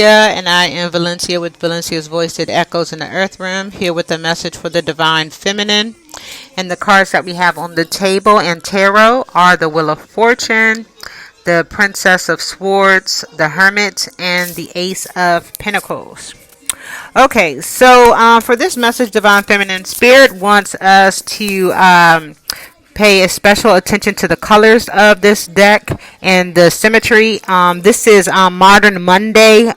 And I am Valencia with Valencia's Voice that Echoes in the Earth Realm, here with a message for the Divine Feminine. And the cards that we have on the table in tarot are the Wheel of Fortune, the Princess of Swords, the Hermit, and the Ace of Pentacles. Okay, so for this message, Divine Feminine, Spirit wants us to pay a special attention to the colors of this deck and the symmetry. This is Modern Monday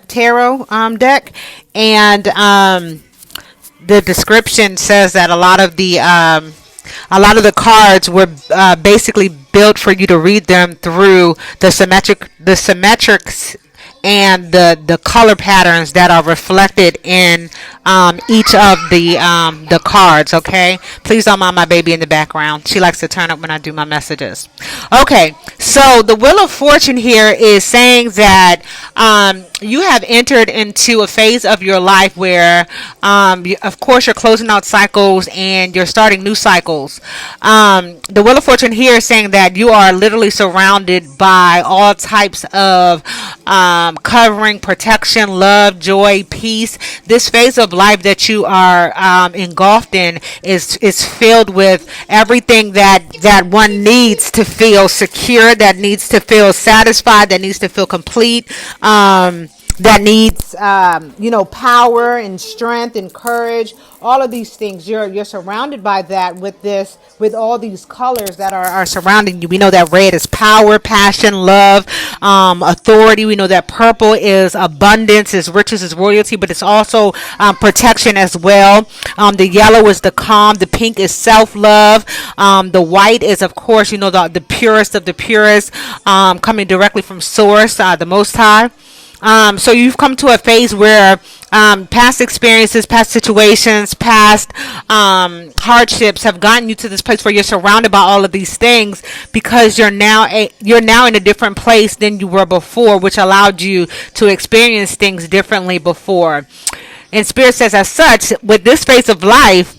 tarot deck, and the description says that a lot of the cards were basically built for you to read them through the symmetrics and the color patterns that are reflected in each of the cards. Okay, please don't mind my baby in the background. She likes to turn up when I do my messages. Okay, so the Wheel of Fortune here is saying that you have entered into a phase of your life where of course you're closing out cycles and you're starting new cycles. The Wheel of Fortune here is saying that you are literally surrounded by all types of covering, protection, love, joy, peace. This phase of life that you are engulfed in is filled with everything that one needs to feel secure, that needs to feel satisfied, that needs to feel complete, that needs power and strength and courage. All of these things, you're surrounded by that with all these colors that are surrounding you. We know that red is power, passion, love, authority. We know that purple is abundance, is riches, is royalty, but it's also protection as well. The yellow is the calm. The pink is self-love. The white is, of course, the purest of the purest, coming directly from source, the Most High. So you've come to a phase where past experiences, past situations, past hardships have gotten you to this place where you're surrounded by all of these things, because you're now in a different place than you were before, which allowed you to experience things differently before. And Spirit says, as such, with this phase of life,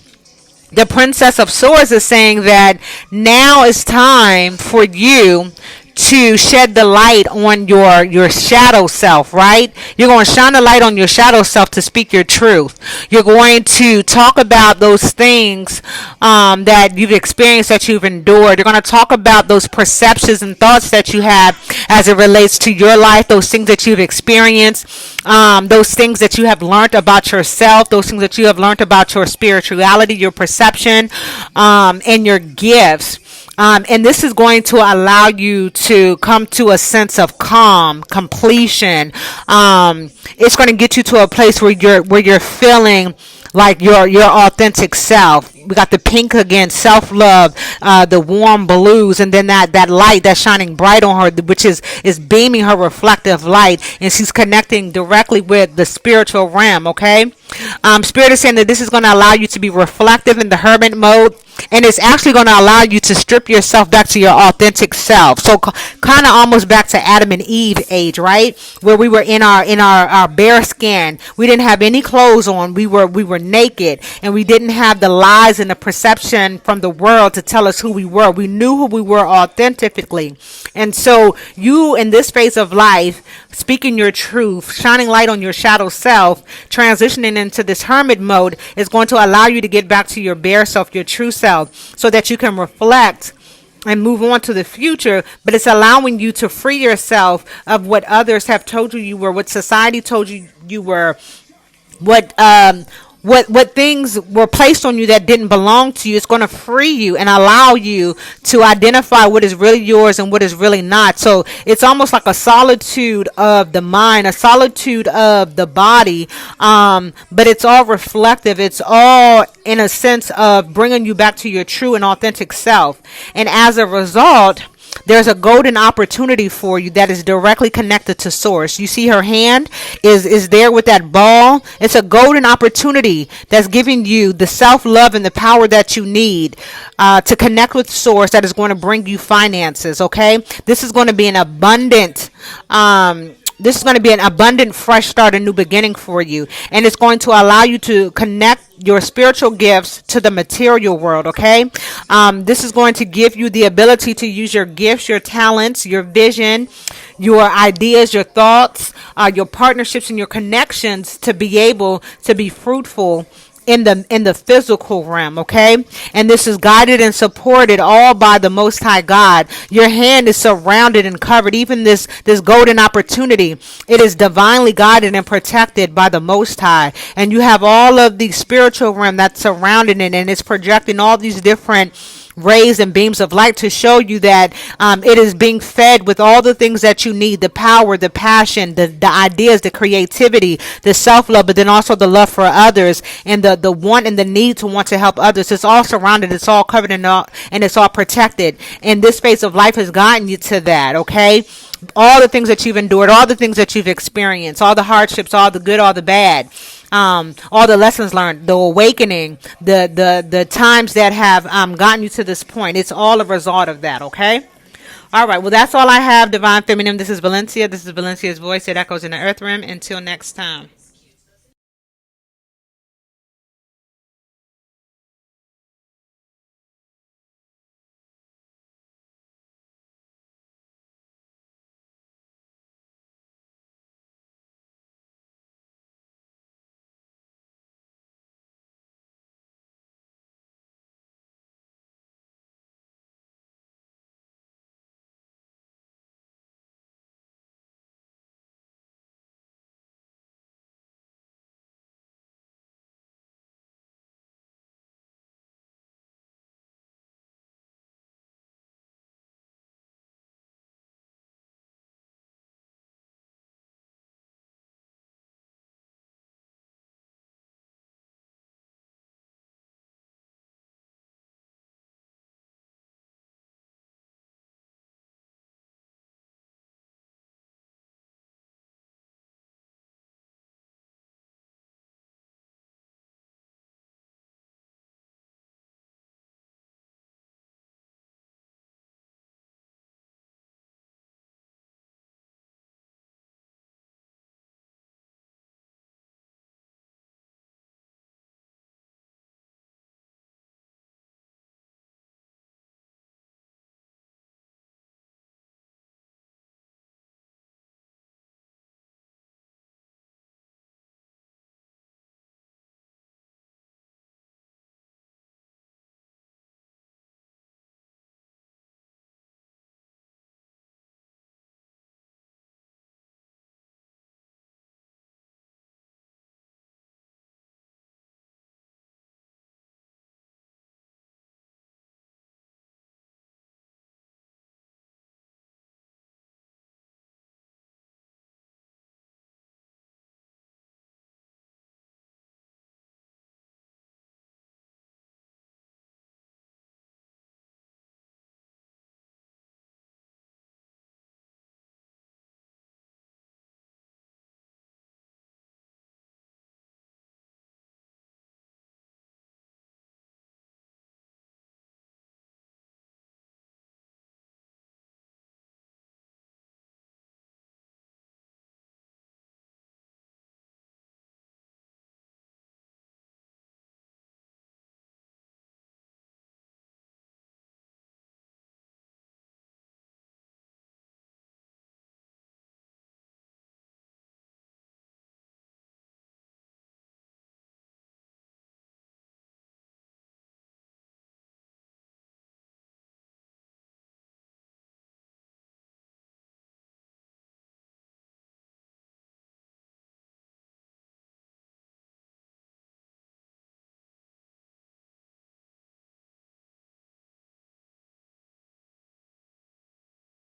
the Princess of Swords is saying that now is time for you to shed the light on your shadow self, right? You're going to shine the light on your shadow self to speak your truth. You're going to talk about those things that you've experienced, that you've endured. You're going to talk about those perceptions and thoughts that you have as it relates to your life, those things that you've experienced, those things that you have learned about yourself, those things that you have learned about your spirituality, your perception, and your gifts. And this is going to allow you to come to a sense of calm, completion. It's going to get you to a place where you're feeling like your authentic self. We got the pink again, self-love, the warm blues, and then that light that's shining bright on her, which is beaming her reflective light, and she's connecting directly with the spiritual realm. Okay, Spirit is saying that this is going to allow you to be reflective in the hermit mode, and it's actually going to allow you to strip yourself back to your authentic self. So kind of almost back to Adam and Eve age, right? Where we were in our bare skin. We didn't have any clothes on. We were naked, and we didn't have the lies and the perception from the world to tell us who we were. We knew who we were authentically. And so you, in this phase of life, speaking your truth, shining light on your shadow self, transitioning into this hermit mode, is going to allow you to get back to your bare self, your true self, so that you can reflect and move on to the future. But it's allowing you to free yourself of what others have told you were, what society told you were, what things were placed on you that didn't belong to you. It's going to free you and allow you to identify what is really yours and what is really not. So it's almost like a solitude of the mind, a solitude of the body, but it's all reflective. It's all in a sense of bringing you back to your true and authentic self. And as a result, there's a golden opportunity for you that is directly connected to source. You see her hand is there with that ball. It's a golden opportunity that's giving you the self-love and the power that you need to connect with source, that is going to bring you finances. Okay, this is going to be an abundant fresh start, a new beginning for you, and it's going to allow you to connect your spiritual gifts to the material world, okay? This is going to give you the ability to use your gifts, your talents, your vision, your ideas, your thoughts, your partnerships, and your connections to be able to be fruitful in the physical realm, okay? And this is guided and supported all by the Most High God. Your hand is surrounded and covered. Even this golden opportunity, it is divinely guided and protected by the Most High. And you have all of the spiritual realm that's surrounding it, and it's projecting all these different rays and beams of light to show you that it is being fed with all the things that you need: the power, the passion, the ideas, the creativity, the self-love, but then also the love for others, and the want and the need to want to help others. It's all surrounded, it's all covered, and it's all protected. And this phase of life has gotten you to that, okay? All the things that you've endured, all the things that you've experienced, all the hardships, all the good, all the bad, all the lessons learned, the awakening, the times that have gotten you to this point. It's all a result of that, okay? All right, well, that's all I have, Divine Feminine. This is Valencia. This is Valencia's voice. It echoes in the earth realm. Until next time.